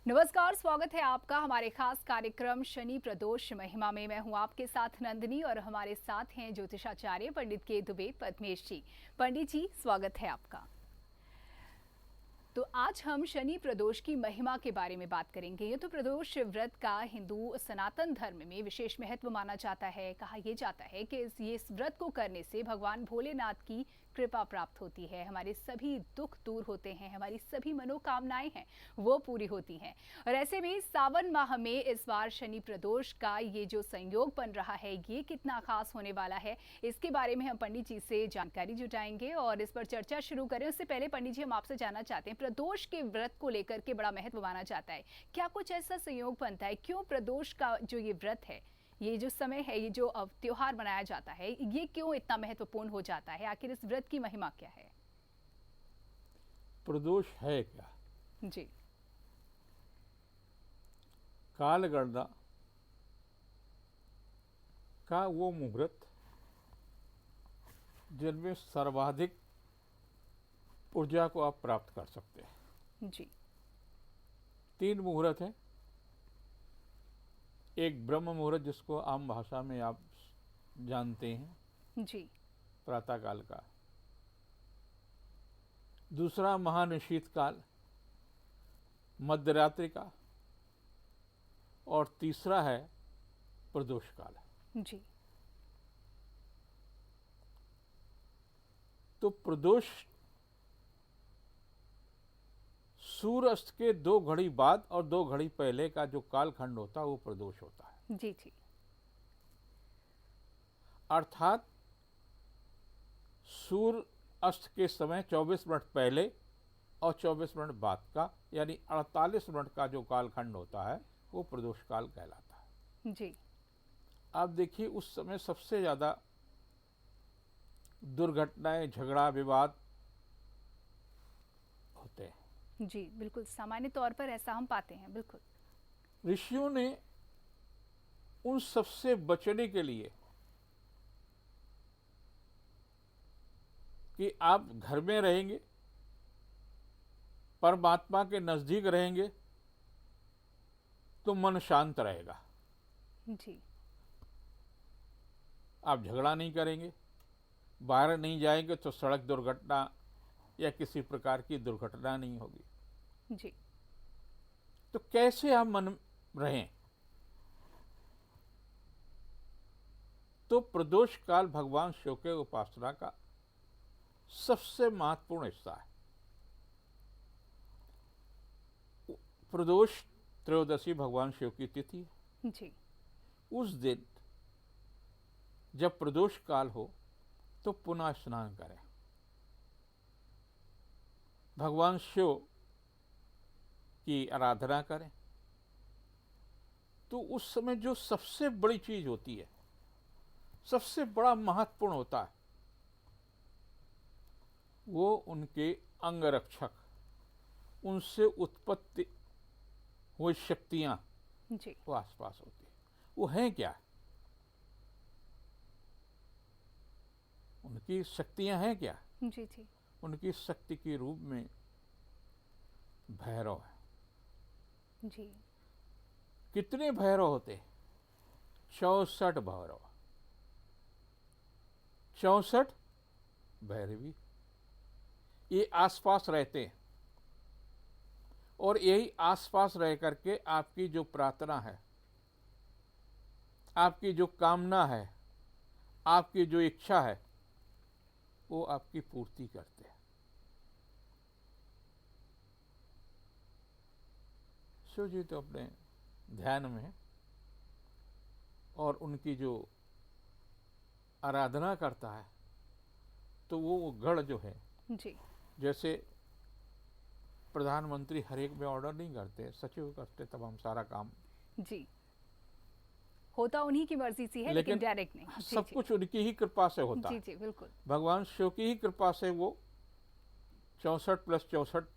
नमस्कार, स्वागत है आपका हमारे खास कार्यक्रम शनि प्रदोष महिमा में। मैं हूं आपके साथ नंदिनी और हमारे साथ हैं ज्योतिषाचार्य पंडित के दुबे पद्मेश जी। पंडित जी, स्वागत है आपका। तो आज हम शनि प्रदोष की महिमा के बारे में बात करेंगे। ये तो प्रदोष व्रत का हिंदू सनातन धर्म में विशेष महत्व माना जाता है। कहा यह जाता है कि इस व्रत को करने से भगवान भोलेनाथ की कृपा प्राप्त होती है, हमारे सभी दुख दूर होते हैं, हमारी सभी मनोकामनाएं हैं वो पूरी होती हैं। और ऐसे में सावन माह में इस बार शनि प्रदोष का ये जो संयोग बन रहा है, ये कितना खास होने वाला है, इसके बारे में हम पंडित जी से जानकारी जुटाएंगे और इस पर चर्चा शुरू करें। उससे पहले पंडित जी, हम आपसे जानना चाहते हैं, प्रदोष के व्रत को लेकर के बड़ा महत्व माना जाता है। क्या कुछ ऐसा संयोग बनता है? क्यों प्रदोष का जो ये व्रत है, ये जो समय है, ये जो त्योहार मनाया जाता है, ये क्यों इतना महत्वपूर्ण हो जाता है? आखिर इस व्रत की महिमा क्या है? प्रदोष है क्या? जी। कालगणना का वो मुहूर्त जिनमें सर्वाधिक ऊर्जा को आप प्राप्त कर सकते हैं। जी। 3 मुहूर्त हैं। एक ब्रह्म मुहूर्त, जिसको आम भाषा में आप जानते हैं, जी। प्रातःकाल का। दूसरा महानिशीत काल, मध्यरात्रि का। और तीसरा है प्रदोष काल। जी। तो प्रदोष सूर्यास्त के 2 घड़ी बाद और 2 घड़ी पहले का जो कालखंड होता है वो प्रदोष होता है। जी। जी। अर्थात सूर्य अस्त के समय 24 मिनट पहले और 24 मिनट बाद का, यानी 48 मिनट का जो कालखंड होता है वो प्रदोष काल कहलाता है। जी। आप देखिए, उस समय सबसे ज्यादा दुर्घटनाएं, झगड़ा, विवाद होते हैं। जी, बिल्कुल सामान्य तौर पर ऐसा हम पाते हैं। बिल्कुल। ऋषियों ने उन सबसे बचने के लिए कि आप घर में रहेंगे, परमात्मा के नजदीक रहेंगे तो मन शांत रहेगा। जी। आप झगड़ा नहीं करेंगे, बाहर नहीं जाएंगे तो सड़क दुर्घटना या किसी प्रकार की दुर्घटना नहीं होगी। जी। तो कैसे हम मन रहें? तो प्रदोष काल भगवान शिव के उपासना का सबसे महत्वपूर्ण हिस्सा है। प्रदोष त्रयोदशी भगवान शिव की तिथि है। जी। उस दिन जब प्रदोष काल हो तो पुनः स्नान करें, भगवान शिव की आराधना करें। तो उस समय जो सबसे बड़ी चीज होती है, सबसे बड़ा महत्वपूर्ण होता है, वो उनके अंगरक्षक, उनसे उत्पत्ति हुई शक्तियां जी। वो आसपास होती है। वो हैं क्या? उनकी शक्तियां हैं क्या? जी। जी। उनकी शक्ति के रूप में भैरव है। जी। कितने भैरव होते? 64 भैरव, 64 भैरवी ये आसपास रहते हैं। और यही आसपास रह करके आपकी जो प्रार्थना है, आपकी जो कामना है, आपकी जो इच्छा है, वो आपकी पूर्ति करते हैं। शिव जी तो अपने ध्यान में और उनकी जो आराधना करता है तो वो गढ़ जो है, जी। जैसे प्रधानमंत्री हर एक में ऑर्डर नहीं करते, सचिव करते तब हम सारा काम। जी। होता उन्हीं की मर्जी से है, लेकिन डायरेक्ट नहीं। जी। सब जी। कुछ उनकी ही कृपा से होता जी। है। जी, बिल्कुल। भगवान शिव की ही कृपा से वो 64 + 64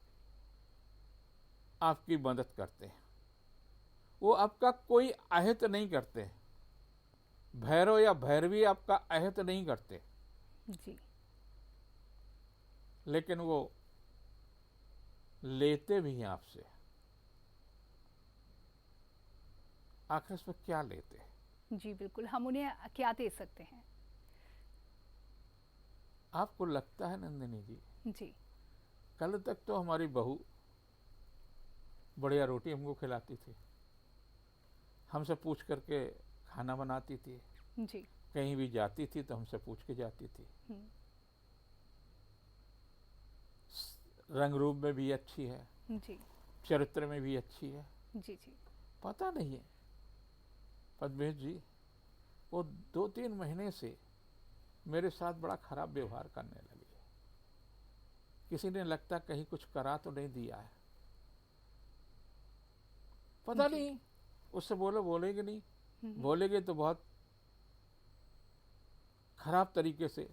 आपकी मदद करते हैं। वो आपका कोई अहित नहीं करते। भैरव या भैरवी आपका अहित नहीं करते, जी। लेकिन वो लेते भी हैं आपसे। आखिर इसमें क्या लेते हैं? जी बिल्कुल, हम उन्हें क्या दे सकते हैं? आपको लगता है नंदिनी जी, जी। कल तक तो हमारी बहू बढ़िया रोटी हमको खिलाती थी, हमसे पूछ करके खाना बनाती थी, जी। कहीं भी जाती थी तो हमसे पूछ के जाती थी, रंग रूप में भी अच्छी है, जी। चरित्र में भी अच्छी है। जी जी। पता नहीं है पद्मेश जी, वो 2-3 महीने से मेरे साथ बड़ा खराब व्यवहार करने लगी है। किसी ने लगता कहीं कुछ करा तो नहीं दिया है, पता नहीं। उससे बोलेगी नहीं, बोलेगी तो बहुत खराब तरीके से,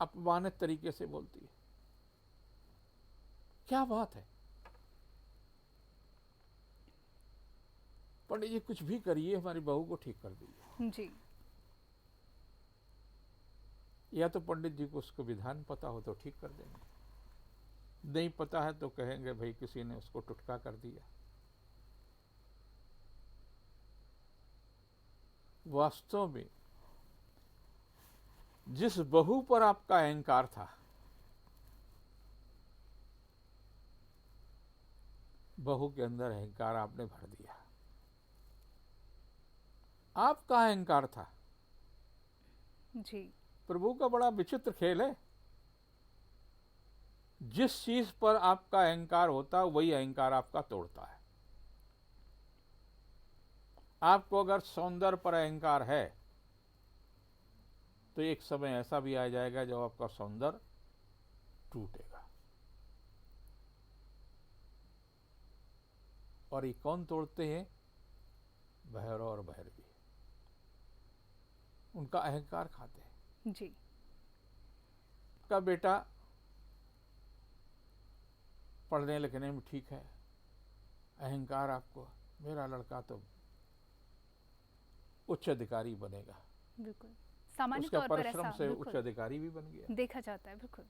अपमानित तरीके से बोलती है। क्या बात है पंडित जी, कुछ भी करिए हमारी बहू को ठीक कर दीजिए। जी। या तो पंडित जी को उसको विधान पता हो तो ठीक कर देंगे, नहीं पता है तो कहेंगे भाई किसी ने उसको टुटका कर दिया। वास्तव में जिस बहू पर आपका अहंकार था, बहू के अंदर अहंकार आपने भर दिया। आपका अहंकार था। जी। प्रभु का बड़ा विचित्र खेल है, जिस चीज पर आपका अहंकार होता है वही अहंकार आपका तोड़ता है। आपको अगर सौंदर्य पर अहंकार है तो एक समय ऐसा भी आ जाएगा जब आपका सौंदर्य टूटेगा। और ये कौन तोड़ते हैं? भैरव और भैरवी, उनका अहंकार खाते हैं। जी। का बेटा पढ़ने लिखने में ठीक है, अहंकार आपको, मेरा लड़का तो उच्च अधिकारी बनेगा, बिल्कुल सामान्य उसका तौर पर परिश्रम ऐसा से उच्च अधिकारी भी बन गया, देखा जाता है। बिल्कुल।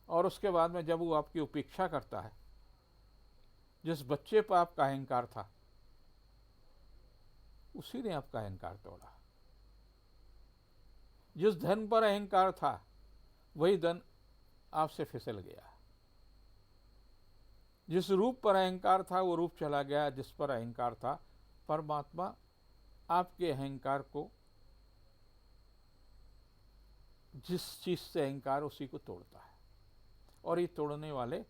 और उसके बाद में जब वो आपकी उपेक्षा करता है, जिस बच्चे पर आपका अहंकार था उसी ने आपका अहंकार तोड़ा। जिस धन पर अहंकार था वही धन आपसे फिसल गया। जिस रूप पर अहंकार था वो रूप चला गया। जिस पर अहंकार था, परमात्मा आपके अहंकार को, जिस चीज से अहंकार उसी को तोड़ता है। और ये तोड़ने वाले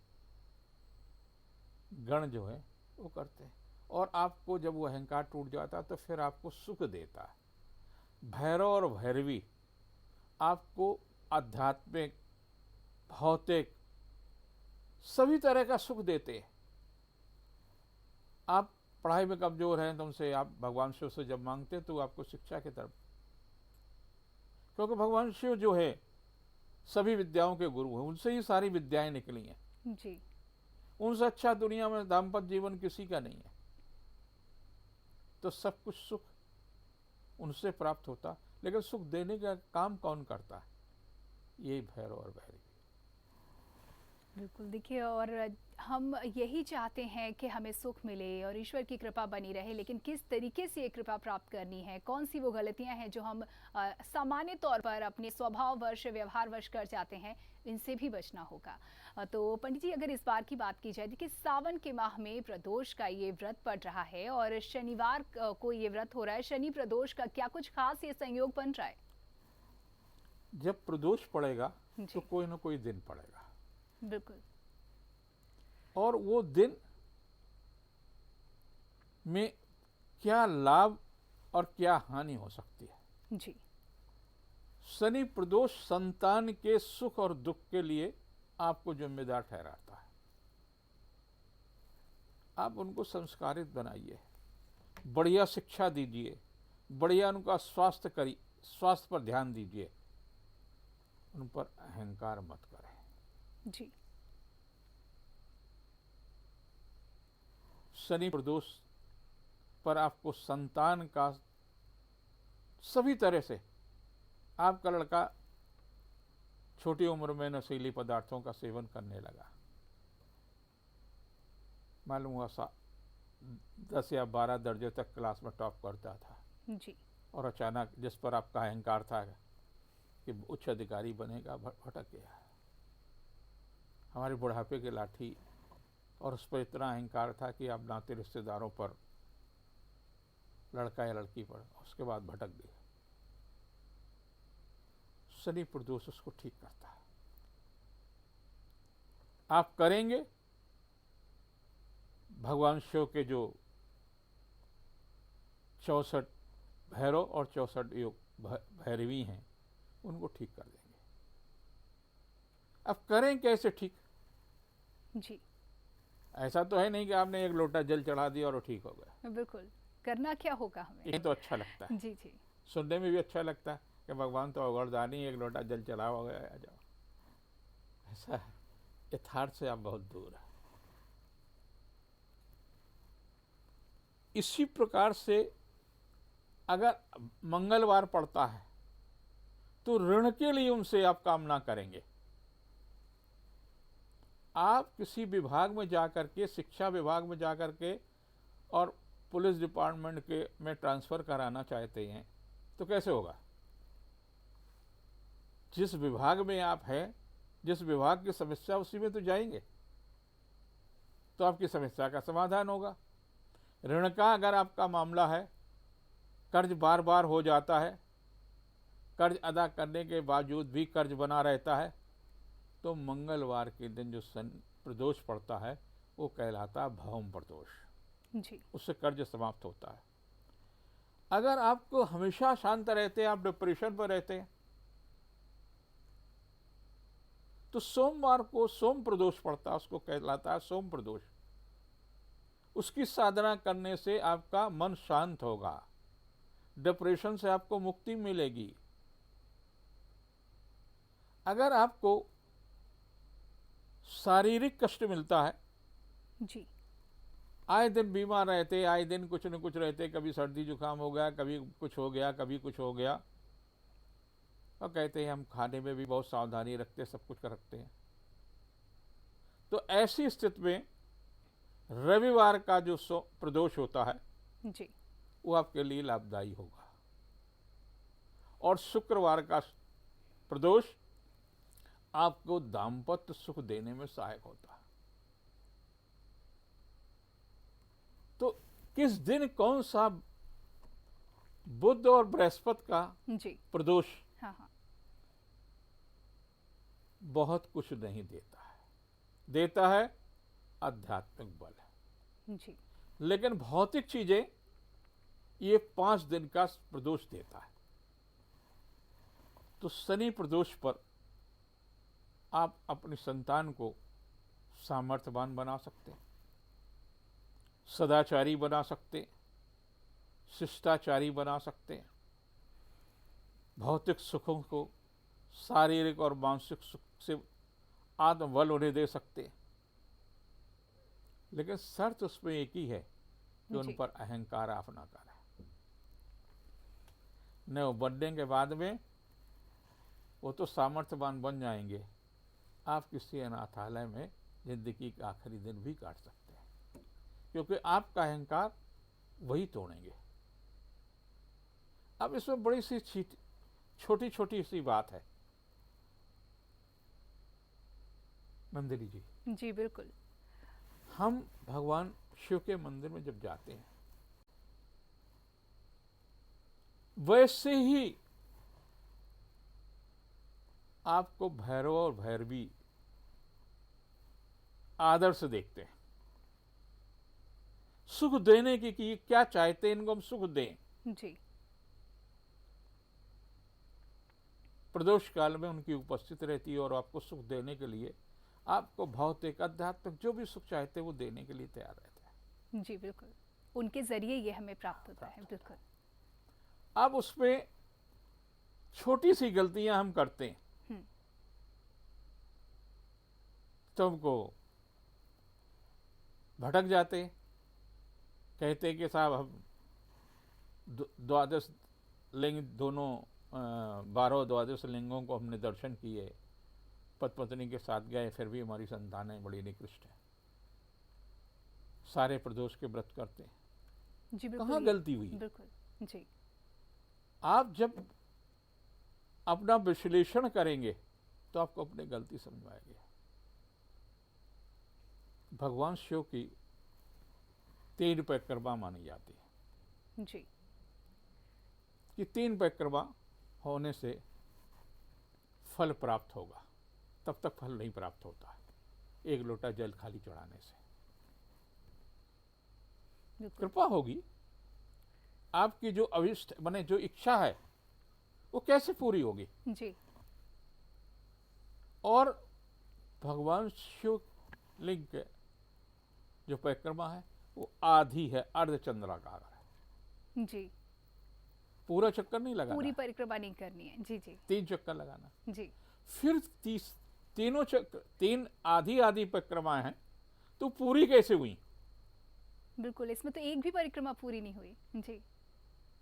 गण जो है वो करते हैं। और आपको जब वो अहंकार टूट जाता है तो फिर आपको सुख देता है। भैरव और भैरवी आपको आध्यात्मिक, भौतिक सभी तरह का सुख देते हैं। आप पढ़ाई में कमजोर हैं, तुमसे आप भगवान शिव से जब मांगते तो आपको शिक्षा की तरफ, क्योंकि भगवान शिव जो है सभी विद्याओं के गुरु हैं, उनसे ही सारी विद्याएं निकली हैं जी। उनसे अच्छा दुनिया में दाम्पत्य जीवन किसी का नहीं है। तो सब कुछ सुख उनसे प्राप्त होता, लेकिन सुख देने का काम कौन करता है? यही भैरव और भैरवी। बिल्कुल देखिए, और हम यही चाहते हैं कि हमें सुख मिले और ईश्वर की कृपा बनी रहे, लेकिन किस तरीके से ये कृपा प्राप्त करनी है, कौन सी वो गलतियां हैं जो हम सामान्य तौर पर अपने स्वभाववश, व्यवहारवश कर जाते हैं, इनसे भी बचना होगा। तो पंडित जी, अगर इस बार की बात की जाए, देखिए सावन के माह में प्रदोष का ये व्रत पड़ रहा है और शनिवार को ये व्रत हो रहा है। शनि प्रदोष का क्या कुछ खास ये संयोग बन रहा है? जब प्रदोष पड़ेगा तो कोई ना कोई दिन पड़ेगा। बिल्कुल। और वो दिन में क्या लाभ और क्या हानि हो सकती है? जी। शनि प्रदोष संतान के सुख और दुख के लिए आपको जिम्मेदार ठहराता है। आप उनको संस्कारित बनाइए, बढ़िया शिक्षा दीजिए, बढ़िया उनका स्वास्थ्य पर ध्यान दीजिए, उन पर अहंकार मत करें। जी। शनि प्रदोष पर आपको संतान का सभी तरह से, आपका लड़का छोटी उम्र में नशीली पदार्थों का सेवन करने लगा, मालूम हुआ 10 या 12 दर्जे तक क्लास में टॉप करता था, जी। और अचानक जिस पर आपका अहंकार था कि उच्च अधिकारी बनेगा, भटक गया। हमारे बुढ़ापे की लाठी, और उस पर इतना अहंकार था कि अब नाते रिश्तेदारों पर, लड़का या लड़की पर, उसके बाद भटक गए। शनि प्रदोष उसको ठीक करता है। आप करेंगे, भगवान शिव के जो 64 भैरव और 64 योग भैरवी हैं, उनको ठीक कर देंगे। अब करें कैसे ठीक? जी। ऐसा तो है नहीं कि आपने एक लोटा जल चढ़ा दिया और वो ठीक हो गया। बिल्कुल, करना क्या होगा हमें? ये तो अच्छा लगता है, जी जी। सुनने में भी अच्छा लगता है कि भगवान तो अवगरदानी, एक लोटा जल चढ़ा हो गया, आ जाओ। ऐसा यथार्थ से आप बहुत दूर है। इसी प्रकार से अगर मंगलवार पड़ता है तो ऋण के लिए उनसे आप कामना करेंगे। आप किसी विभाग में जाकर के, शिक्षा विभाग में जाकर के और पुलिस डिपार्टमेंट के में ट्रांसफर कराना चाहते हैं तो कैसे होगा? जिस विभाग में आप हैं, जिस विभाग की समस्या, उसी में तो जाएंगे, तो आपकी समस्या का समाधान होगा। ऋण का अगर आपका मामला है, कर्ज बार बार हो जाता है, कर्ज अदा करने के बावजूद भी कर्ज बना रहता है, तो मंगलवार के दिन जो शनि प्रदोष पड़ता है वो कहलाता है भौम प्रदोष। जी। उससे कर्ज समाप्त होता है। अगर आपको हमेशा शांत रहते हैं, आप डिप्रेशन पर रहते हैं, तो सोमवार को सोम प्रदोष पड़ता है, उसको कहलाता है सोम प्रदोष। उसकी साधना करने से आपका मन शांत होगा, डिप्रेशन से आपको मुक्ति मिलेगी। अगर आपको शारीरिक कष्ट मिलता है, जी। आए दिन बीमार रहते, आए दिन कुछ न कुछ रहते, कभी सर्दी जुकाम हो गया, कभी कुछ हो गया, कभी कुछ हो गया, और कहते हैं हम खाने में भी बहुत सावधानी रखते, सब कुछ रखते हैं, तो ऐसी स्थिति में रविवार का जो प्रदोष होता है जी। वो आपके लिए लाभदायी होगा। और शुक्रवार का प्रदोष आपको दाम्पत्य सुख देने में सहायक होता है। तो किस दिन कौन सा बुध और बृहस्पति का जी। प्रदोष हाँ हाँ। बहुत कुछ नहीं देता है, देता है आध्यात्मिक बल, जी। लेकिन भौतिक चीजें ये 5 दिन का प्रदोष देता है। तो शनि प्रदोष पर आप अपनी संतान को सामर्थ्यवान बना सकते हैं, सदाचारी बना सकते हैं, शिष्टाचारी बना सकते हैं, भौतिक सुखों को शारीरिक और मानसिक सुख से आत्मबल उन्हें दे सकते हैं। लेकिन शर्त उसमें एक ही है कि उन पर अहंकार आप ना करें। न वो बनने के बाद में वो तो सामर्थ्यवान बन जाएंगे, आप किसी अनाथालय में जिंदगी का आखिरी दिन भी काट सकते हैं, क्योंकि आपका अहंकार वही तोड़ेंगे। अब इसमें बड़ी सी छोटी छोटी सी बात है नंदिनी जी। जी बिल्कुल। हम भगवान शिव के मंदिर में जब जाते हैं, वैसे ही आपको भैरव और भैरवी आदर से देखते हैं, सुख देने की कि क्या चाहते हैं, इनको हम सुख दें। जी। प्रदोष काल में उनकी उपस्थिति रहती है और आपको सुख देने के लिए, आपको भौतिक आध्यात्मिक जो भी सुख चाहते हैं वो देने के लिए तैयार रहते हैं। जी बिल्कुल, उनके जरिए ये हमें प्राप्त होता है। बिल्कुल। अब उसमें छोटी सी गलतियां हम करते हैं तो हमको भटक जाते हैं, कहते हैं कि साहब हम द्वादश लिंग, दोनों 12 द्वादश लिंगों को हमने दर्शन किए, पति पत्नी के साथ गए, फिर भी हमारी संतानें बड़ी निकृष्ट है। सारे प्रदोष के व्रत करते हैं। जी कहाँ बिल्कुल, गलती हुई? बिल्कुल जी। आप जब अपना विश्लेषण करेंगे तो आपको अपनी गलती समझ में आएगी। भगवान शिव की 3 परिक्रमा मानी जाती है जी कि 3 परिक्रमा होने से फल प्राप्त होगा, तब तक फल नहीं प्राप्त होता है 1 लोटा जल खाली चढ़ाने से। बिल्कुल। कृपा होगी, आपकी जो अभिष्ट माने जो इच्छा है वो कैसे पूरी होगी? जी और भगवान शिव लिंग के जो परिक्रमा है वो आधी है, अर्धचंद्राकार है। जी, पूरा चक्कर नहीं लगाना, पूरी परिक्रमा नहीं करनी है। जी जी 3 चक्कर लगाना। जी फिर तीनों चक्कर, 3 आधी आधी परिक्रमाएं हैं तो पूरी कैसे हुई? बिल्कुल, इसमें तो एक भी परिक्रमा पूरी नहीं हुई। जी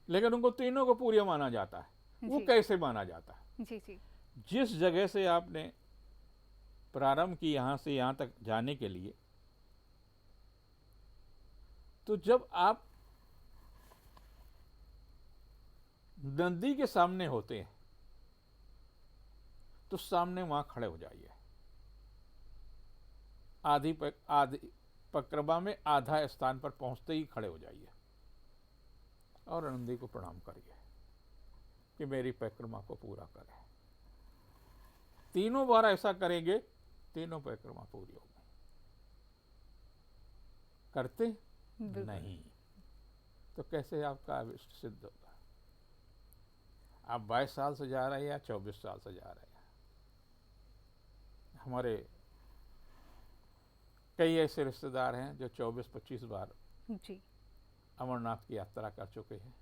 लेकिन उनको तीनों को पूरी माना जाता है। वो जी कैसे माना जाता है? जी जी जिस जगह से आपने प्रारंभ की यहां से यहां तक जाने के लिए, तो जब आप नदी के सामने होते हैं तो सामने वहां खड़े हो जाइए। आधी परिक्रमा में आधा स्थान पर पहुंचते ही खड़े हो जाइए और नंदी को प्रणाम करिए कि मेरी परिक्रमा को पूरा करें। 3 बार ऐसा करेंगे, 3 परिक्रमा पूरी होगी। करते बिल्कुल। नहीं तो कैसे आपका अभिष्ट सिद्ध होगा? आप 22 साल से जा रहे हैं या 24 साल से जा रहे हैं। हमारे कई ऐसे रिश्तेदार हैं जो 24-25 बार जी अमरनाथ की यात्रा कर चुके हैं,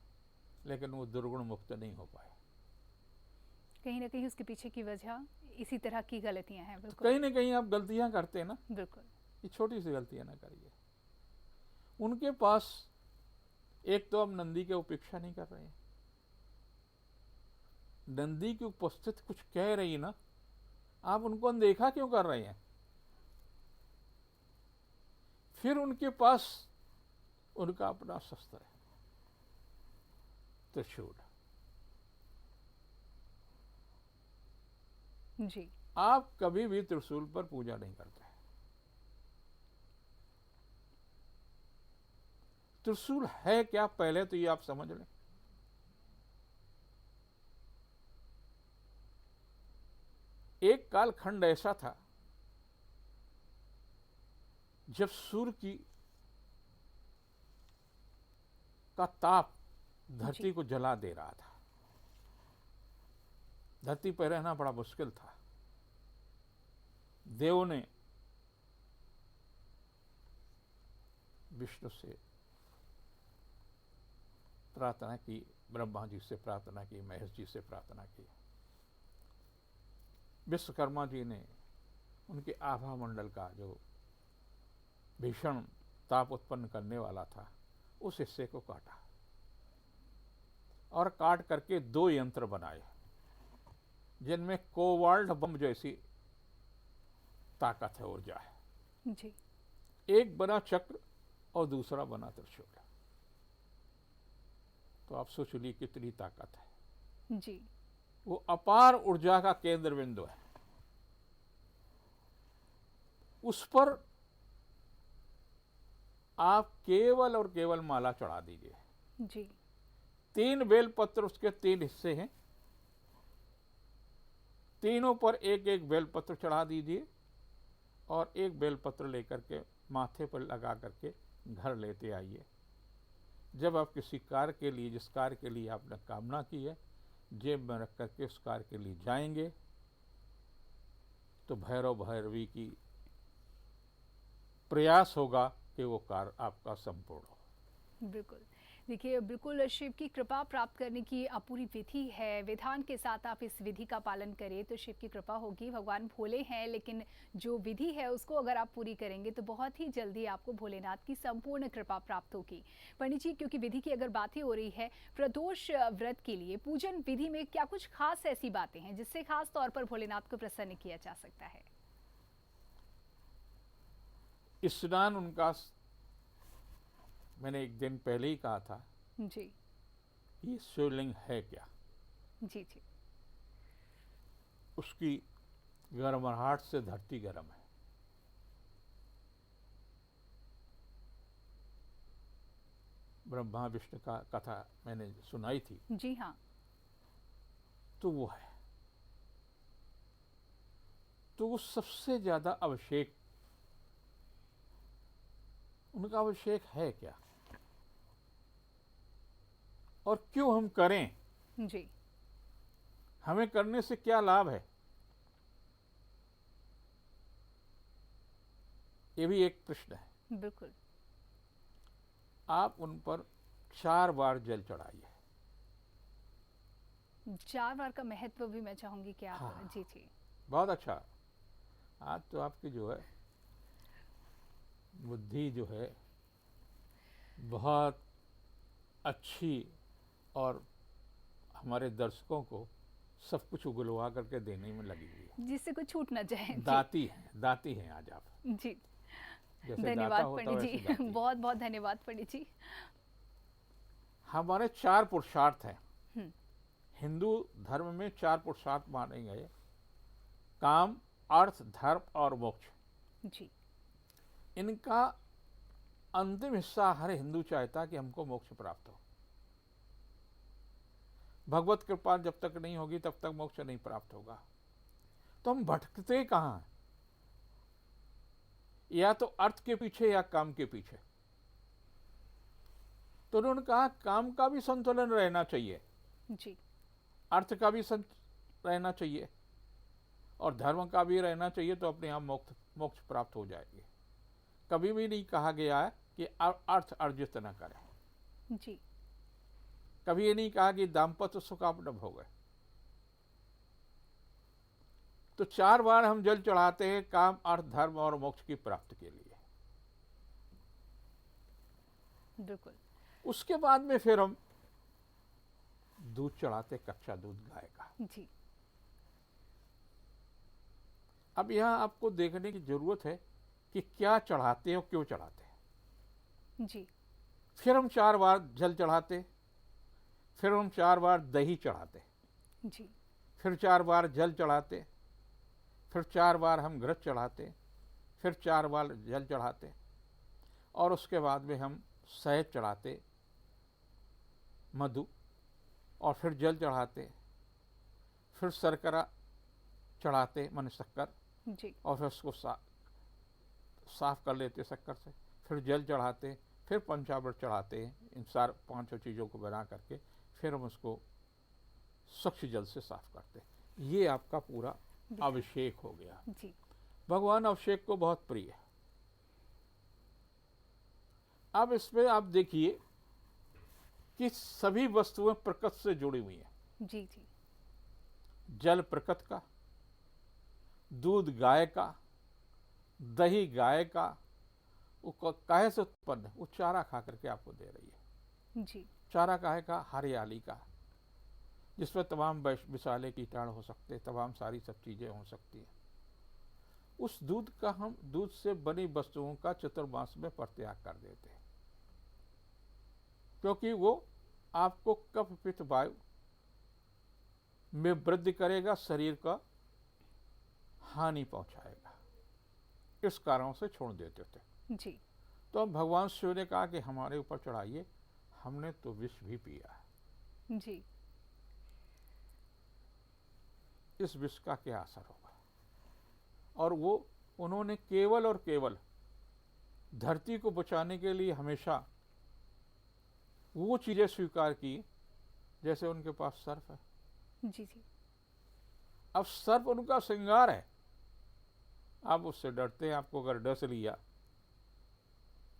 लेकिन वो दुर्गुण मुक्त नहीं हो पाए। कहीं ना कहीं उसके पीछे की वजह इसी तरह की गलतियां हैं। तो बिल्कुल कहीं ना कहीं आप गलतियां करते हैं ना, बिल्कुल ये छोटी सी गलतियां ना करिए। उनके पास एक तो आप नंदी की उपेक्षा नहीं कर रहे हैं, नंदी की उपस्थिति कुछ कह रही ना, आप उनको अनदेखा क्यों कर रहे हैं? फिर उनके पास उनका अपना शस्त्र है, त्रिशूल। जी आप कभी भी त्रिशूल पर पूजा नहीं करते। त्रिशूल है क्या, पहले तो ये आप समझ लें। एक कालखंड ऐसा था जब सूर्य की का ताप धरती जी को जला दे रहा था। धरती पर रहना बड़ा मुश्किल था। देव ने विष्णु से प्रार्थना की, ब्रह्मा जी से प्रार्थना की, महेश जी से प्रार्थना की। विश्वकर्मा जी ने उनके आभा मंडल का जो भीषण ताप उत्पन्न करने वाला था उस हिस्से को काटा और काट करके 2 यंत्र बनाए जिनमें कोबाल्ट बम जैसी ताकत है, ऊर्जा है। जी एक बना चक्र और दूसरा बना त्रिशूल। तो आप सोच ली कितनी ताकत है। जी वो अपार ऊर्जा का केंद्र बिंदु है। उस पर आप केवल और केवल माला चढ़ा दीजिए। जी 3 बेलपत्र, उसके 3 हिस्से हैं, तीनों पर एक एक बेलपत्र चढ़ा दीजिए और एक बेलपत्र लेकर के माथे पर लगा करके घर लेते आइए। जब आप किसी कार्य के लिए, जिस कार्य के लिए आपने कामना की है, जेब में रख करके उस कार्य के लिए जाएंगे तो भैरव भैरवी की प्रयास होगा कि वो कार्य आपका संपूर्ण हो। बिल्कुल। देखिए, बिल्कुल शिव की कृपा प्राप्त करने की पूरी विधि है। विधान के साथ आप इस विधि का पालन करें तो शिव की कृपा होगी। भगवान भोले हैं, लेकिन जो विधि है उसको अगर आप पूरी करेंगे तो बहुत ही जल्दी आपको भोलेनाथ की संपूर्ण कृपा प्राप्त होगी। पंडित जी, क्योंकि विधि की अगर बातें हो रही है, प्रदोष व्रत के लिए पूजन विधि में क्या कुछ खास ऐसी बातें हैं जिससे खास तौर पर भोलेनाथ को प्रसन्न किया जा सकता है? स्नान उनका मैंने एक दिन पहले ही कहा था जी ये शिवलिंग है क्या, जी जी उसकी गर्माहट से धरती गर्म है। ब्रह्मा विष्णु का कथा मैंने सुनाई थी, जी हाँ तो वो है। तो वो सबसे ज्यादा अभिषेक, उनका अभिषेक है क्या और क्यों हम करें, जी हमें करने से क्या लाभ है, ये भी एक प्रश्न है। बिल्कुल। आप उन पर 4 बार जल चढ़ाइए। 4 बार का महत्व भी मैं चाहूंगी कि आप हाँ। जी जी बहुत अच्छा। आज तो आपकी जो है बुद्धि जो है बहुत अच्छी, और हमारे दर्शकों को सब कुछ उगलवा करके देने में लगी हुई है। जिससे कुछ छूट ना जाए। दाती हैं आज आप। जी जैसे दाता धन्यवाद होता पंडित वैसे जी, दाती हैं। बहुत बहुत धन्यवाद पंडित जी। हमारे 4 पुरुषार्थ हैं। हम्म, हिंदू धर्म में 4 पुरुषार्थ माने गए, काम, अर्थ, धर्म और मोक्ष। जी इनका अंतिम हिस्सा हर हिंदू चाहता कि हमको मोक्ष प्राप्त हो। भगवत कृपा जब तक नहीं होगी तब तक मोक्ष नहीं प्राप्त होगा। तो हम भटकते कहाँ हैं? या तो अर्थ के पीछे या काम के पीछे। तो उन्होंने कहा काम का भी संतुलन रहना चाहिए, जी अर्थ का भी रहना चाहिए और धर्म का भी रहना चाहिए, तो अपने आप मोक्ष प्राप्त हो जाएगी। कभी भी नहीं कहा गया है कि अर्थ अर्जित न करें। जी कभी ये नहीं कहा कि दाम्पत्य सुख आप न भोगे। तो 4 बार हम जल चढ़ाते हैं काम, अर्थ, धर्म और मोक्ष की प्राप्ति के लिए। बिल्कुल। उसके बाद में फिर हम दूध चढ़ाते, कच्चा दूध गाय का। जी अब यहां आपको देखने की जरूरत है कि क्या चढ़ाते हैं और क्यों चढ़ाते हैं। जी फिर हम 4 बार जल चढ़ाते, फिर हम 4 बार दही चढ़ाते, जी फिर 4 बार जल चढ़ाते, फिर 4 बार हम घृत चढ़ाते, फिर 4 बार जल चढ़ाते, और उसके बाद में हम शहद चढ़ाते, मधु, और फिर जल चढ़ाते, फिर शर्करा चढ़ाते, मन शक्कर, जी और फिर उसको साफ कर लेते शक्कर से, फिर जल चढ़ाते, फिर पंचामृत चढ़ाते हैं। इन 5 चीज़ों को बना करके फिर हम उसको स्वच्छ जल से साफ करते हैं। ये आपका पूरा अभिषेक हो गया। जी भगवान अभिषेक को बहुत प्रिय है। अब इसमें आप देखिए कि सभी वस्तुएं प्रकृति से जुड़ी हुई हैं। जी जी जल प्रकृति का, दूध गाय का, दही गाय का, वो काहे से उत्पन्न है? वो चारा खा करके आपको दे रही है। जी चारा काहे का? हरियाली का, जिसमें तमाम विषाले कीटाणु हो सकते हैं, तमाम सारी सब चीजें हो सकती हैं। उस दूध का हम दूध से बनी वस्तुओं का चतुर्मास में परित्याग कर देते हैं, क्योंकि वो आपको कफ पित्त वायु में वृद्धि करेगा, शरीर का हानि पहुंचाएगा। इस कारण से छोड़ देते थे। जी तो अब भगवान शिव ने कहा कि हमारे ऊपर चढ़ाइए। हमने तो विष भी पिया है, जी इस विष का क्या असर होगा? और वो उन्होंने केवल और केवल धरती को बचाने के लिए हमेशा वो चीजें स्वीकार की, जैसे उनके पास सर्प है। जी जी अब सर्प उनका श्रृंगार है, आप उससे डरते हैं। आपको अगर डस लिया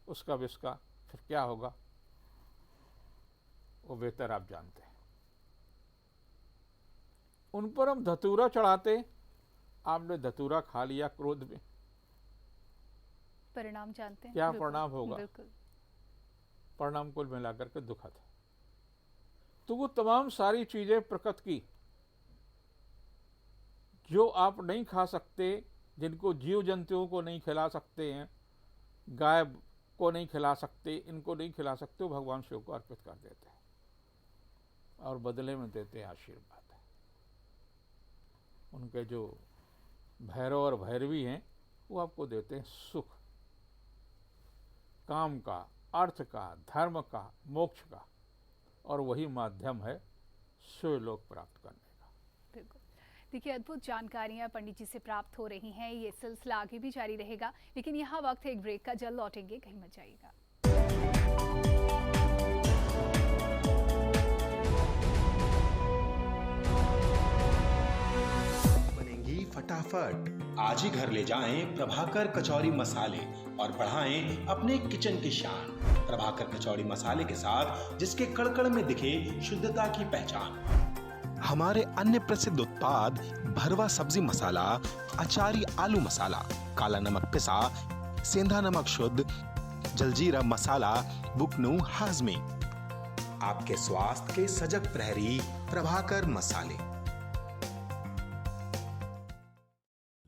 उसका विष का, फिर क्या होगा वो बेहतर आप जानते हैं। उन पर हम धतूरा चढ़ाते, आपने धतूरा खा लिया क्रोध में, परिणाम जानते हैं। क्या बिल्कुल, परिणाम होगा? बिल्कुल परिणाम कुल मिलाकर के दुखद है। तो वो तमाम सारी चीजें प्रकृति की जो आप नहीं खा सकते, जिनको जीव जंतुओं को नहीं खिला सकते हैं, गाय हमको नहीं खिला सकते, इनको नहीं खिला सकते, वो भगवान शिव को अर्पित कर देते हैं और बदले में देते हैं आशीर्वाद। उनके जो भैरव और भैरवी हैं वो आपको देते हैं सुख, काम का, अर्थ का, धर्म का, मोक्ष का, और वही माध्यम है शिवलोक प्राप्त करने का। बिल्कुल। देखिए, अद्भुत जानकारियां पंडित जी से प्राप्त हो रही हैं। ये सिलसिला आगे भी जारी रहेगा, लेकिन यहाँ वक्त है एक ब्रेक का। जल्द लौटेंगे, कहीं मत जाइएगा। बनेंगी फटाफट। आज ही घर ले जाएं प्रभाकर कचौरी मसाले और बढ़ाएं अपने किचन की शान। प्रभाकर कचौरी मसाले के साथ जिसके कड़कड़ में दिखे शुद्धता की पहचान। हमारे अन्य प्रसिद्ध उत्पाद भरवा सब्जी मसाला, अचारी आलू मसाला, काला नमक पिसा, सेंधा नमक शुद्ध, जलजीरा मसाला, बुकनू हाजमी। आपके स्वास्थ्य के सजग प्रहरी प्रभाकर मसाले।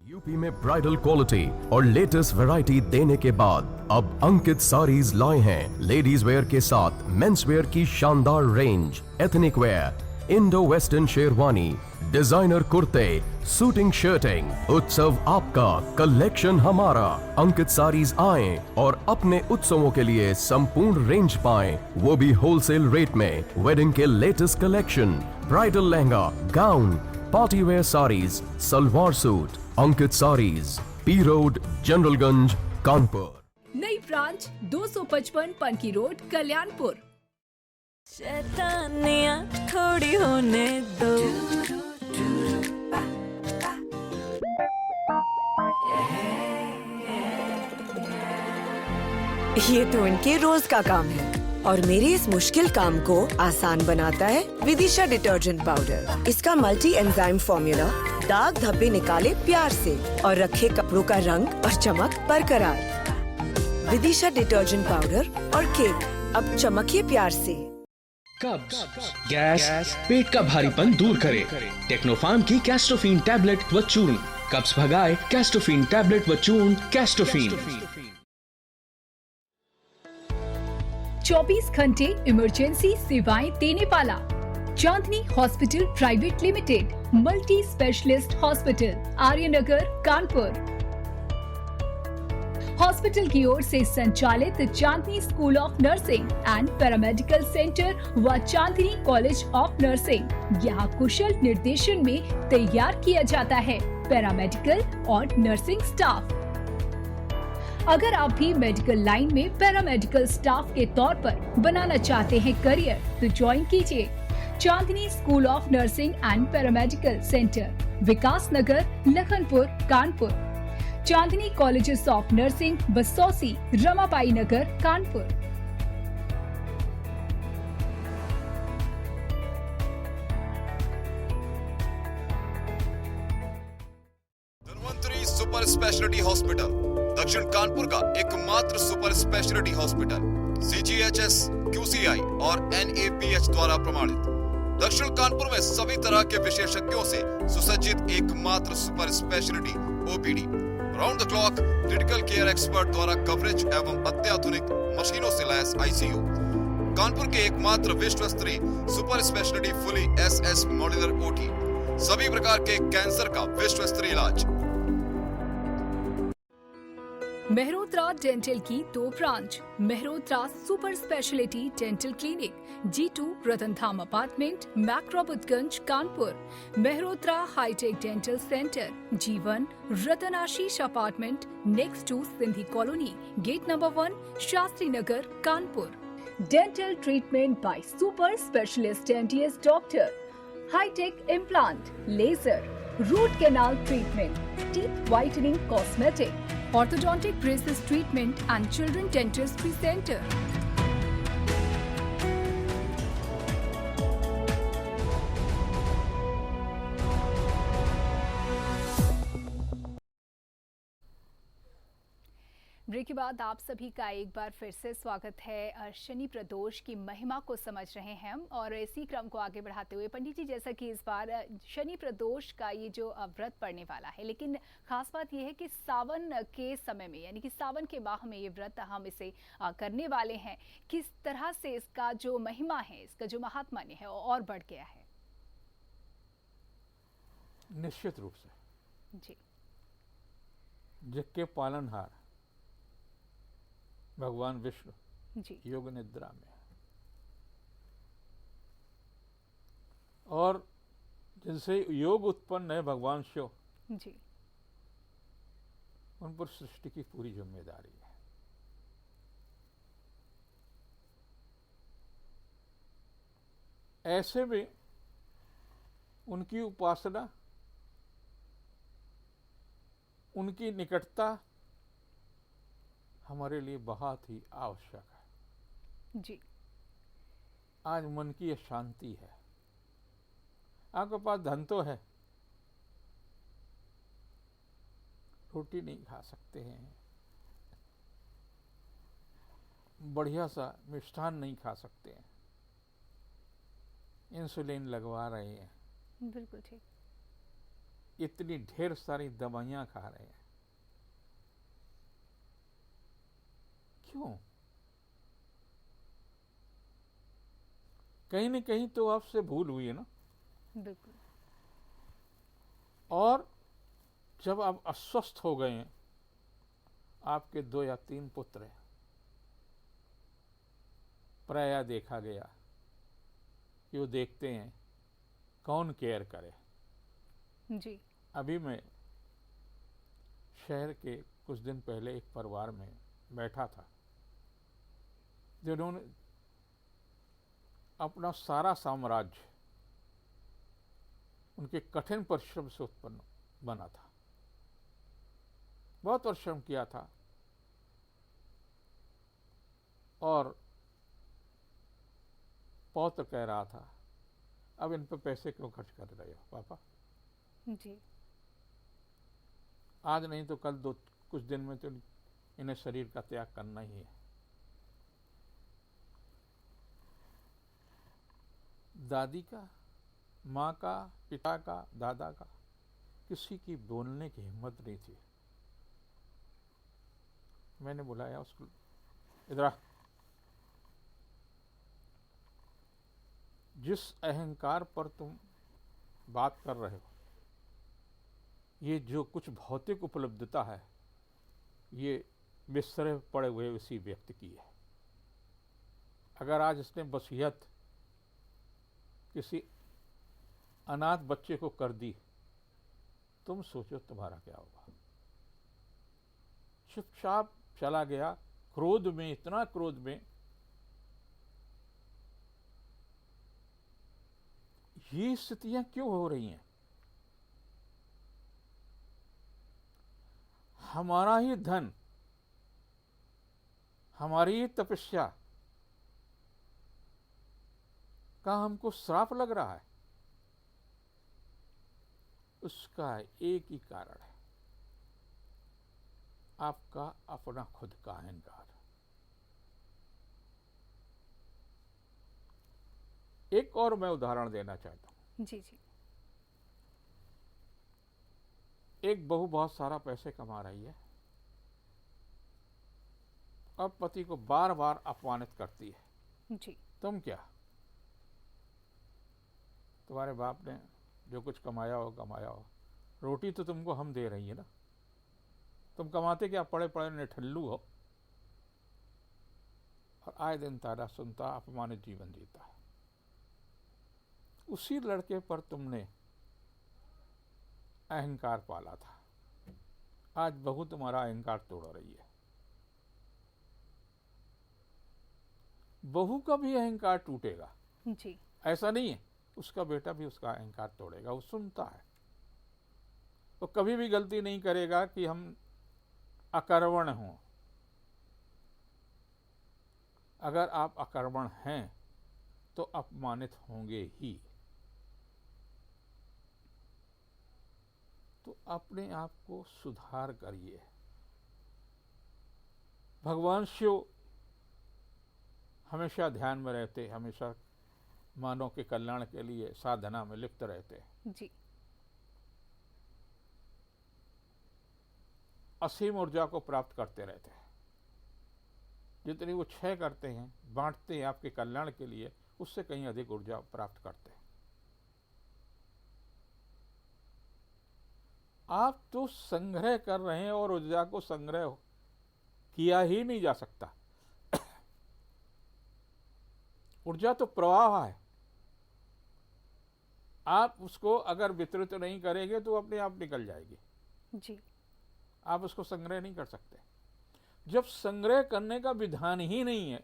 यूपी में ब्राइडल क्वालिटी और लेटेस्ट वैरायटी देने के बाद अब अंकित साड़ीज लाए हैं लेडीज वेयर के साथ मेंस वेयर की शानदार range, ethnic wear, Indo western sherwani, designer कुर्ते, सूटिंग शर्टिंग। उत्सव आपका, कलेक्शन हमारा। अंकित साड़ीज आएं और अपने उत्सवों के लिए संपूर्ण रेंज पाएं, वो भी होलसेल रेट में। वेडिंग के latest collection, bridal lehenga, gown, party wear sarees, salwar suit. Ankit Sarees, P road, Generalganj, Kanpur. नई ब्रांच 255 पनकी रोड, कल्याणपुर। शैतानियाँ थोड़ी होने दो। ये तो इनके रोज का काम है और मेरे इस मुश्किल काम को आसान बनाता है विदिशा डिटर्जेंट पाउडर। इसका मल्टी एंजाइम फॉर्मूला दाग धब्बे निकाले प्यार से और रखे कपड़ों का रंग और चमक बरकरार। विदिशा डिटर्जेंट पाउडर और केक, अब चमकिए प्यार से। कब्ज, गैस, पेट का भारीपन दूर करे। टेक्नोफार्म की कैस्टोफिन टैबलेट व चूर्ण कब्ज भगाए। कैस्टोफिन टैबलेट व चूर्ण कैस्टोफिन। 24 घंटे इमरजेंसी सेवाएं देने वाला Chandni hospital private limited, multi specialist hospital, Aryanagar, Kanpur. Hospital की ओर से संचालित Chandni school of nursing and paramedical center व चांदनी कॉलेज ऑफ नर्सिंग, यहाँ कुशल निर्देशन में तैयार किया जाता है पैरामेडिकल और नर्सिंग स्टाफ। अगर आप भी मेडिकल लाइन में पैरामेडिकल स्टाफ के तौर पर बनाना चाहते हैं करियर, तो ज्वाइन कीजिए Chandni school of nursing and paramedical center, Vikas Nagar, Lakhanpur, Kanpur. Chandni colleges of nursing, Basausi, Ramabai Nagar, Kanpur. Dhanvantari super speciality hospital दक्षिण कानपुर का एकमात्र super speciality hospital, CGHS, QCI और NABH द्वारा प्रमाणित। दक्षिण कानपुर में सभी तरह के विशेषज्ञों से सुसज्जित एकमात्र super speciality OPD, round the clock critical care expert द्वारा कवरेज एवं अत्याधुनिक मशीनों से लैस ICU। कानपुर के एकमात्र विश्व स्तरीय super speciality fully SS modular OT, सभी प्रकार के कैंसर का विश्व स्तरीय इलाज। मेहरोत्रा डेंटल की 2 branch, Mehrotra super speciality dental clinic, G2 Ratandham apartment, MacRobertganj, Kanpur. Mehrotra hitech dental center, G1 Ratan Ashish apartment, next to Sindhi colony, gate number 1, Shastri Nagar, Kanpur. Dental treatment by super specialist MDS doctor, hitech implant, laser, root canal treatment, teeth whitening, cosmetic, orthodontic braces treatment and children dentistry center. Break के बाद आप सभी का एक बार फिर से स्वागत है। शनि प्रदोष की महिमा को समझ रहे हैं हम और इसी क्रम को आगे बढ़ाते हुए पंडित जी, जैसा कि इस बार शनि प्रदोष का ये जो व्रत पड़ने वाला है, लेकिन खास बात ये है कि सावन के समय में, यानी कि सावन के माह में ये व्रत हम इसे करने वाले हैं। किस तरह से इसका जो महिमा है, इसका जो महात्म्य है और बढ़ गया है? निश्चित रूप से जी जग के पालनहार भगवान विष्णु जी योग निद्रा में है। और जिनसे योग उत्पन्न है भगवान शिव, जी उन पर सृष्टि की पूरी जिम्मेदारी है। ऐसे में उनकी उपासना, उनकी निकटता हमारे लिए बहुत ही आवश्यक है। जी आज मन की यह शांति है। आपके पास धन तो है, रोटी नहीं खा सकते हैं, बढ़िया सा मिष्ठान नहीं खा सकते हैं, इंसुलिन लगवा रहे हैं, बिल्कुल ठीक। इतनी ढेर सारी दवाइयां खा रहे हैं, क्यों? कहीं न कहीं तो आपसे भूल हुई है ना। बिल्कुल। और जब आप अस्वस्थ हो गए हैं, आपके 2 या 3 पुत्र हैं, प्रायः देखा गया कि वो देखते हैं कौन केयर करे। जी अभी मैं शहर के कुछ दिन पहले एक परिवार में बैठा था, जिन्होंने अपना सारा साम्राज्य उनके कठिन परिश्रम से उत्पन्न बना था। बहुत परिश्रम किया था और पौत्र कह रहा था, अब इन पर पैसे क्यों खर्च कर रहे हो पापा? जी आज नहीं तो कल, कुछ दिन में तो इन्हें शरीर का त्याग करना ही है। दादी का, माँ का, पिता का, दादा का, किसी की बोलने की हिम्मत नहीं थी। मैंने बुलाया उसको, इधर आ। जिस अहंकार पर तुम बात कर रहे हो, ये जो कुछ भौतिक उपलब्धता है, ये बिस्तरे पड़े हुए उसी व्यक्ति की है। अगर आज इसने वसीयत किसी अनाथ बच्चे को कर दी, तुम सोचो तुम्हारा क्या होगा। चुपचाप चला गया, क्रोध में, इतना क्रोध में। ये स्थितियां क्यों हो रही हैं? हमारा ही धन, हमारी ही तपस्या का हमको श्राप लग रहा है। उसका एक ही कारण है, आपका अपना खुद का अहंकार। एक और मैं उदाहरण देना चाहता हूं। जी जी एक बहू बहुत सारा पैसे कमा रही है और पति को बार बार अपमानित करती है। जी तुम क्या, तुम्हारे बाप ने जो कुछ कमाया हो, रोटी तो तुमको हम दे रही है ना, तुम कमाते क्या, पड़े पड़े निठल्लू हो। और आए दिन तारा सुनता, अपमानित जीवन जीता है। उसी लड़के पर तुमने अहंकार पाला था, आज बहू तुम्हारा अहंकार तोड़ रही है। बहू का भी अहंकार टूटेगा, जी ऐसा नहीं है, उसका बेटा भी उसका अहंकार तोड़ेगा। वो सुनता है, तो कभी भी गलती नहीं करेगा कि हम अकर्मण हों। अगर आप अकर्मण हैं तो अपमानित होंगे ही। तो अपने आप को सुधार करिए। भगवान शिव हमेशा ध्यान में रहते, हमेशा मानव के कल्याण के लिए साधना में लिप्त रहते। जी। असीम ऊर्जा को प्राप्त करते रहते हैं। जितनी वो क्षय करते हैं, बांटते हैं आपके कल्याण के लिए, उससे कहीं अधिक ऊर्जा प्राप्त करते हैं। आप तो संग्रह कर रहे हैं और ऊर्जा को संग्रह किया ही नहीं जा सकता। ऊर्जा तो प्रवाह है, आप उसको अगर वितरित नहीं करेंगे तो अपने आप निकल जाएगी जी। आप उसको संग्रह नहीं कर सकते। जब संग्रह करने का विधान ही नहीं है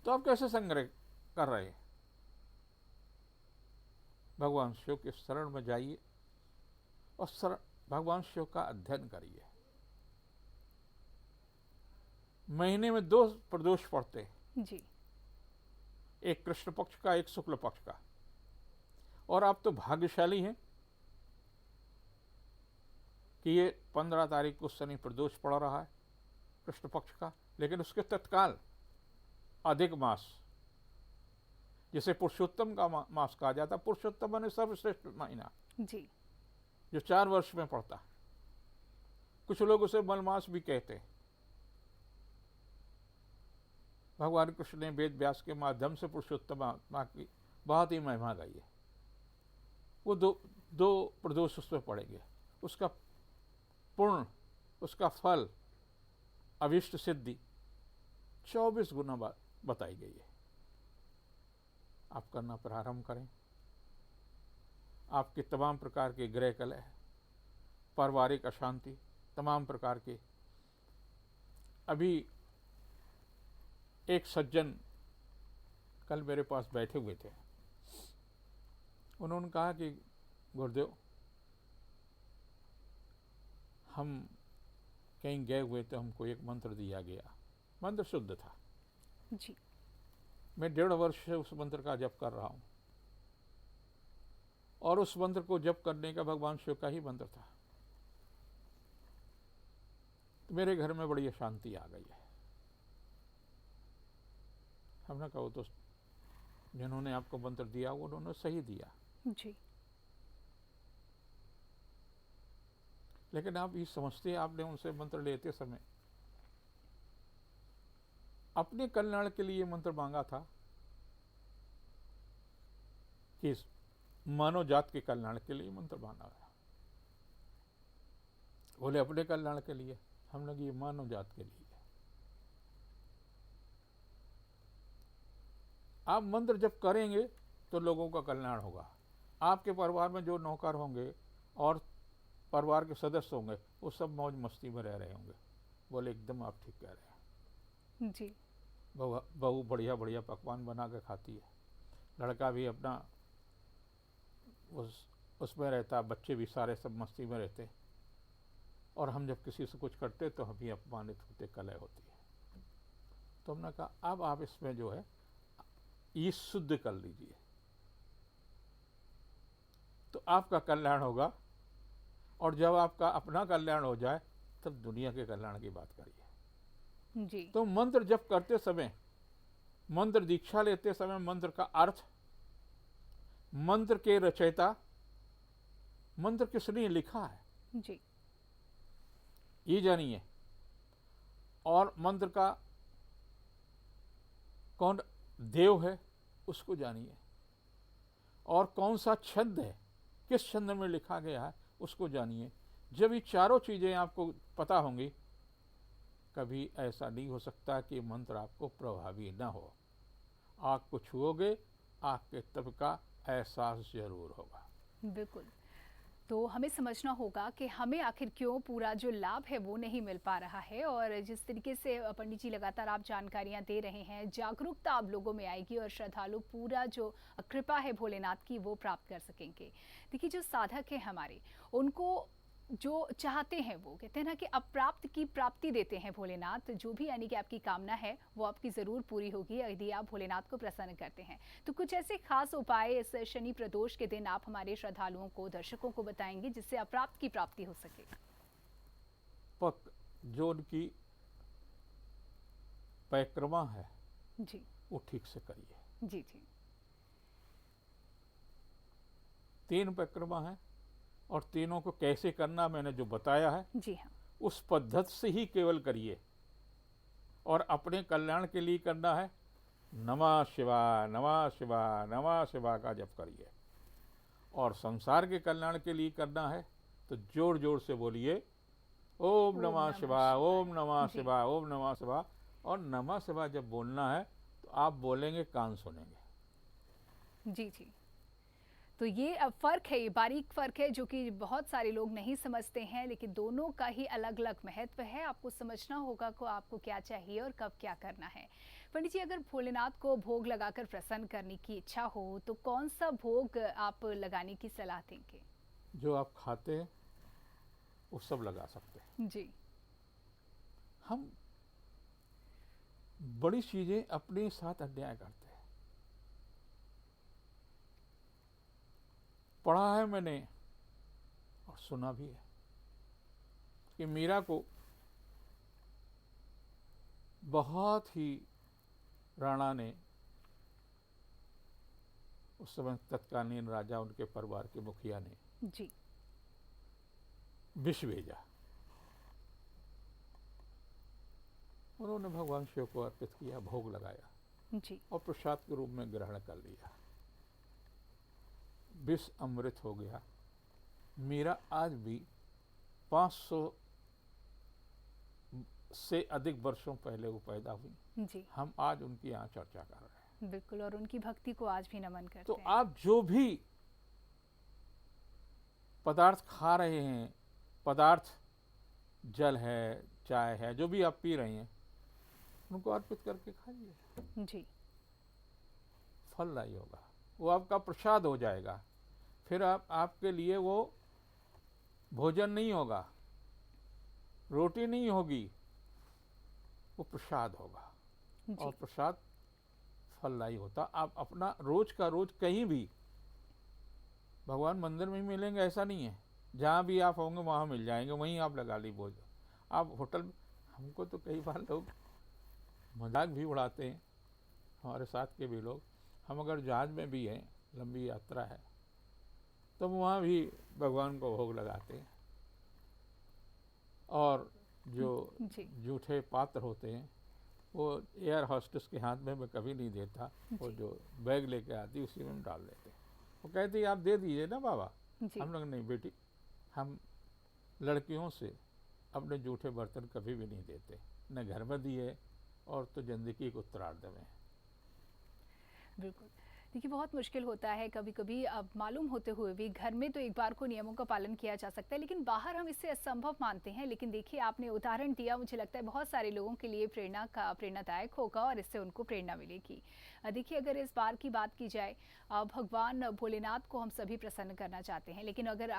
तो आप कैसे संग्रह कर रहे हैं? भगवान शिव के शरण में जाइए और भगवान शिव का अध्ययन करिए। महीने में 2 प्रदोष पड़ते हैं जी। एक कृष्ण पक्ष का, एक शुक्ल पक्ष का। और आप तो भाग्यशाली हैं कि ये 15 तारीख को शनि प्रदोष पड़ रहा है कृष्ण पक्ष का, लेकिन उसके तत्काल अधिक मास, जिसे पुरुषोत्तम का मास कहा जाता है, पुरुषोत्तम माने सर्वश्रेष्ठ महीना जी। जो 4 वर्ष में पड़ता है। कुछ लोग उसे मलमास भी कहते हैं। भगवान कृष्ण ने वेद व्यास के माध्यम से पुरुषोत्तम आत्मा की बहुत ही महिमा गाई है। वो दो प्रदोष उसमें पड़ेंगे। उसका पूर्ण, उसका फल, अभिष्ट सिद्धि 24 गुना बताई गई है। आप करना प्रारंभ करें। आपके तमाम प्रकार के गृह कलह, पारिवारिक अशांति, तमाम प्रकार के। अभी एक सज्जन कल मेरे पास बैठे हुए थे। उन्होंने कहा कि गुरुदेव, हम कहीं गए हुए थे, हमको एक मंत्र दिया गया, मंत्र शुद्ध था जी। मैं 1.5 वर्ष से उस मंत्र का जप कर रहा हूं और उस मंत्र को जप करने का भगवान शिव का ही मंत्र था। तो मेरे घर में बड़ी अशांति आ गई है। हमने कहा तो जिन्होंने आपको मंत्र दिया वो उन्होंने सही दिया जी। लेकिन आप ये समझते हैं, आपने उनसे मंत्र लेते समय अपने कल्याण के लिए मंत्र मांगा था कि मानव जात के कल्याण के लिए मंत्र मांगा है? बोले अपने कल्याण के लिए। हम लोग ये मानव जात के लिए। आप मंत्र जब करेंगे तो लोगों का कल्याण होगा। आपके परिवार में जो नौकर होंगे और परिवार के सदस्य होंगे वो सब मौज मस्ती में रह रहे होंगे। बोले एकदम आप ठीक कह रहे हैं जी। बहू बढ़िया बढ़िया पकवान बना के खाती है, लड़का भी अपना उसमें रहता, बच्चे भी सारे सब मस्ती में रहते। और हम जब किसी से कुछ करते तो हम ही अपमानित होते, कलह होती है। तो हमने कहा अब आप इसमें जो है ये शुद्ध कर लीजिए तो आपका कल्याण होगा। और जब आपका अपना कल्याण हो जाए तब दुनिया के कल्याण की बात करिए जी। तो मंत्र जप करते समय, मंत्र दीक्षा लेते समय मंत्र का अर्थ, मंत्र के रचयिता, मंत्र किसने लिखा है जी। ये जानिए। और मंत्र का कौन देव है उसको जानिए। और कौन सा छंद है, किस छंद में लिखा गया है उसको जानिए। जब ये चारों चीजें आपको पता होंगी, कभी ऐसा नहीं हो सकता कि मंत्र आपको प्रभावी न हो। आग को छुओगे, आग के तप का एहसास जरूर होगा। बिल्कुल। तो हमें समझना होगा कि हमें आखिर क्यों पूरा जो लाभ है वो नहीं मिल पा रहा है। और जिस तरीके से पंडित जी लगातार आप जानकारियां दे रहे हैं, जागरूकता आप लोगों में आएगी और श्रद्धालु पूरा जो कृपा है भोलेनाथ की वो प्राप्त कर सकेंगे। देखिए, जो साधक है हमारे, उनको जो चाहते हैं वो कहते हैं ना कि अप्राप्त की प्राप्ति देते हैं भोलेनाथ। जो भी यानी कि आपकी कामना है वो आपकी ज़रूर पूरी होगी यदि आप भोलेनाथ को प्रसन्न करते हैं। तो कुछ ऐसे खास उपाय इस शनि प्रदोष के दिन आप हमारे श्रद्धालुओं को, दर्शकों को बताएंगे जिससे अप्राप्त की प्राप्ति हो सके। जो उनकी परिक्रमा है जी वो ठीक से करिए। जी जी 3 परिक्रमा है और तीनों को कैसे करना मैंने जो बताया है जी हाँ उस पद्धति से ही केवल करिए। और अपने कल्याण के लिए करना है नमः शिवाय नमः शिवाय नमः शिवाय का जप करिए। और संसार के कल्याण के लिए करना है तो जोर जोर से बोलिए ओम नमः शिवाय ओम नमः जी। शिवाय ओम नमः शिवाय। और नमः शिवाय जब बोलना है तो आप बोलेंगे कान सुनेंगे। जी जी तो ये फ़र्क है, ये बारीक फ़र्क है जो कि बहुत सारे लोग नहीं समझते हैं, लेकिन दोनों का ही अलग अलग महत्व है। आपको समझना होगा को आपको क्या चाहिए और कब क्या करना है। पंडित जी, अगर भोलेनाथ को भोग लगाकर प्रसन्न करने की इच्छा हो तो कौन सा भोग आप लगाने की सलाह देंगे? जो आप खाते हैं वो सब लगा सकते हैं। जी हम बड़ी चीजें अपने साथ अन्याय करते हैं। पढ़ा है मैंने और सुना भी है कि मीरा को बहुत ही राणा ने, उस समय तत्कालीन राजा उनके परिवार के मुखिया ने जी विष भेजा। उन्होंने भगवान शिव को अर्पित किया, भोग लगाया जी और प्रसाद के रूप में ग्रहण कर लिया। विष अमृत हो गया। मीरा आज भी 500 से अधिक वर्षों पहले वो पैदा हुई। जी हम आज उनकी यहाँ चर्चा कर रहे हैं। बिल्कुल, और उनकी भक्ति को आज भी नमन करते तो हैं। आप जो भी पदार्थ खा रहे हैं, पदार्थ जल है, चाय है, जो भी आप पी रहे हैं, उनको अर्पित करके खाइए। जी फलदायी होगा, वो आपका प्रसाद हो जाएगा। फिर आपके लिए वो भोजन नहीं होगा, रोटी नहीं होगी, वो प्रसाद होगा। जी और प्रसाद फलदायी होता। आप अपना रोज का रोज कहीं भी, भगवान मंदिर में ही मिलेंगे ऐसा नहीं है, जहाँ भी आप होंगे वहाँ मिल जाएंगे, वहीं आप लगा ली भोजन। आप होटल में, हमको तो कई बार लोग मजाक भी उड़ाते हैं, हमारे साथ के भी लोग। हम अगर जहाज में भी हैं, लंबी यात्रा है, तो वहाँ भी भगवान को भोग लगाते हैं। और जो जी जूठे पात्र होते हैं वो एयर हॉस्टेस के हाथ में मैं कभी नहीं देता, वो जी। जो बैग लेके आती उसी में हम डाल देते। वो कहती आप दे दीजिए ना बाबा। जी हम लोग नहीं बेटी, हम लड़कियों से अपने जूठे बर्तन कभी भी नहीं देते, न घर में दिए और तो जिंदगी के उत्तरार्ध में। बिल्कुल। देखिए, बहुत मुश्किल होता है कभी कभी, अब मालूम होते हुए भी घर में तो एक बार को नियमों का पालन किया जा सकता है, लेकिन बाहर हम इसे असंभव मानते हैं। लेकिन देखिए, आपने उदाहरण दिया, मुझे लगता है बहुत सारे लोगों के लिए प्रेरणादायक होगा और इससे उनको प्रेरणा मिलेगी। देखिए, अगर इस बार की बात की जाए, भगवान भोलेनाथ को हम सभी प्रसन्न करना चाहते हैं, लेकिन अगर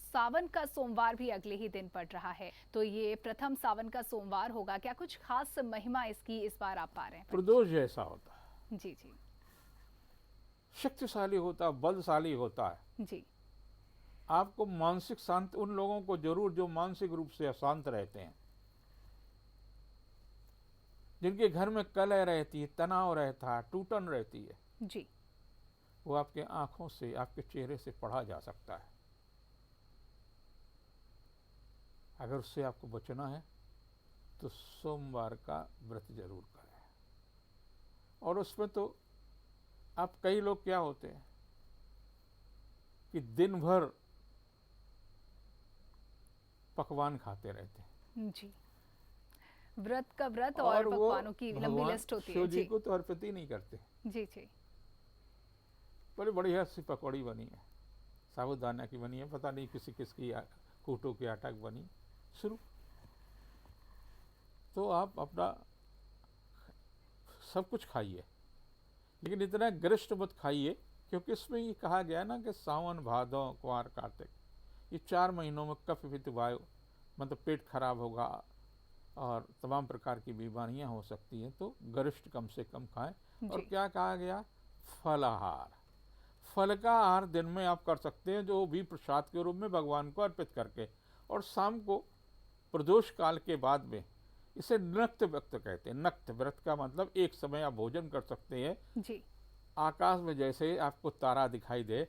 सावन का सोमवार भी अगले ही दिन पड़ रहा है, तो ये प्रथम सावन का सोमवार होगा, क्या कुछ खास महिमा इसकी इस बार आप पा रहे हैं? प्रदोष जैसा होता है, जी जी शक्तिशाली होता है, बलशाली होता है। जी आपको मानसिक शांति, उन लोगों को जरूर जो मानसिक रूप से अशांत रहते हैं, जिनके घर में कलह रहती है, तनाव रहता है, टूटन रहती है, जी वो आपके आंखों से, आपके चेहरे से पढ़ा जा सकता है। अगर उससे आपको बचना है तो सोमवार का व्रत जरूर करें। और उसमें तो आप, कई लोग क्या होते हैं कि दिन भर पकवान खाते रहते हैं, जी व्रत का व्रत और वो पकवानों की लंबी भगवान लिस्ट होती शिव है। जी जी को तो अर्पित ही नहीं करते। जी जी बड़ी बढ़िया सी पकौड़ी बनी है, साबूदाना की बनी है, पता नहीं किसी किसकी कूटो की आटा की बनी, शुरू। तो आप अपना सब कुछ खाइए, लेकिन इतना गरिष्ठ मत खाइए, क्योंकि इसमें ये कहा गया ना कि सावन भादौ कुंवार कार्तिक, ये 4 महीनों में कफ पित्त वायु, मतलब पेट खराब होगा और तमाम प्रकार की बीमारियां हो सकती हैं। तो गरिष्ठ कम से कम खाएं। और जी। क्या कहा गया, फलाहार, फल का आहार दिन में आप कर सकते हैं, जो भी प्रसाद के रूप में भगवान को अर्पित करके। और शाम को प्रदोष काल के बाद में इसे नक्त व्रत कहते हैं। नक्त व्रत का मतलब एक समय आप भोजन कर सकते हैं। जी। आकाश में जैसे आपको तारा दिखाई दे,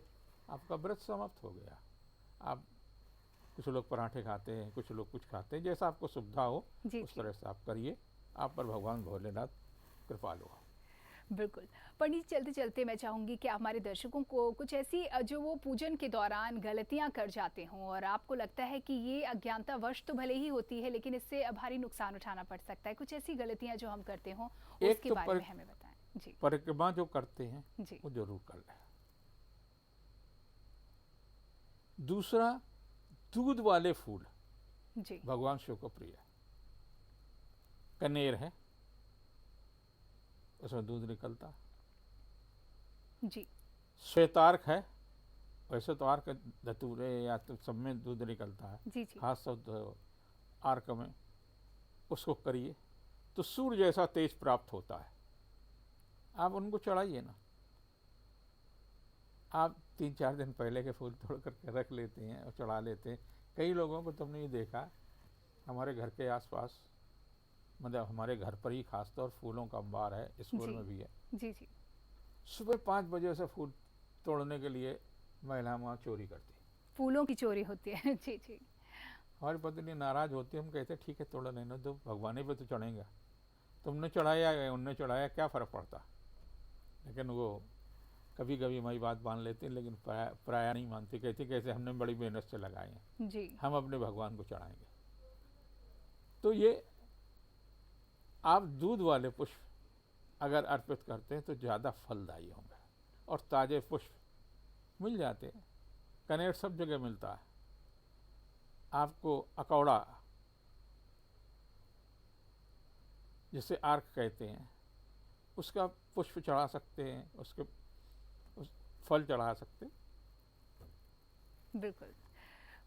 आपका व्रत समाप्त हो गया। आप कुछ लोग पराठे खाते हैं, कुछ लोग कुछ खाते हैं, जैसा आपको सुविधा हो जी, उस तरह से आप करिए। आप पर भगवान भोलेनाथ कृपालु हो। बिल्कुल। पंडित, चलते चलते मैं चाहूँगी कि हमारे दर्शकों को कुछ ऐसी जो वो पूजन के दौरान गलतियां कर जाते हों और आपको लगता है कि ये अज्ञानतावश तो भले ही होती है लेकिन इससे भारी नुकसान उठाना पड़ सकता है, कुछ ऐसी गलतियां जो हम करते हों एक उसके तो बारे में हमें बताएं। जी परिक्रमा जो करते हैं जी वो जरूर कर लें। दूसरा, दूध वाले फूल जी भगवान शिव को प्रिय है। कनेर है, उसमें दूध निकलता। जी श्वेतार्क है, वैसे तो आर्क धतूरे या तो सब में दूध निकलता है, जी जी खास तो आर्क में, उसको करिए तो सूर्य जैसा तेज प्राप्त होता है। आप उनको चढ़ाइए ना। आप 3-4 दिन पहले के फूल तोड़ करके रख लेते हैं और चढ़ा लेते हैं। कई लोगों को तुमने ये देखा, हमारे घर के आसपास, मतलब हमारे घर पर ही खासतौर फूलों का अंबार है, स्कूल जी। में भी है। जी जी सुबह 5 बजे से फूल तोड़ने के लिए महिला वहाँ चोरी करती है। फूलों की चोरी होती है। जी जी हमारी पत्नी नाराज होती है। हम कहते हैं ठीक है तोड़ लेना, तो भगवान ही पे तो चढ़ेगा। तुमने चढ़ाया या उनने चढ़ाया, क्या फ़र्क पड़ता। लेकिन वो कभी कभी हमारी बात मान लेते हैं, लेकिन प्राय नहीं मानते। कहते कैसे हमने बड़ी मेहनत से लगाए हैं, जी हम अपने भगवान को चढ़ाएंगे। तो ये आप दूध वाले पुष्प अगर अर्पित करते हैं तो ज़्यादा फलदायी होंगे। और ताज़े पुष्प मिल जाते हैं, कनेर सब जगह मिलता है। आपको अकौड़ा, जिसे आर्क कहते हैं, उसका पुष्प चढ़ा सकते हैं, उसके फल चढ़ा सकते हैं। बिल्कुल।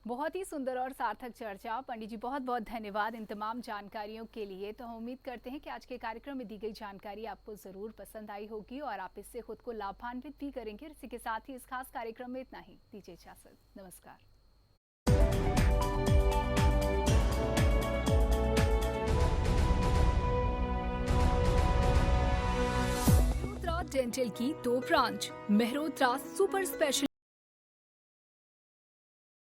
बहुत ही सुंदर और सार्थक चर्चा। पंडित जी बहुत बहुत धन्यवाद इन तमाम जानकारियों के लिए। तो हम उम्मीद करते हैं कि आज के कार्यक्रम में दी गई जानकारी आपको ज़रूर पसंद आई होगी और आप इससे खुद को लाभान्वित भी करेंगे। इसी के साथ ही इस खास कार्यक्रम में इतना ही। दीजिए इजाज़त। नमस्कार। मेहरोत्रा डेंटल की 2 ब्रांच, मेहरोत्रा सुपर स्पेशल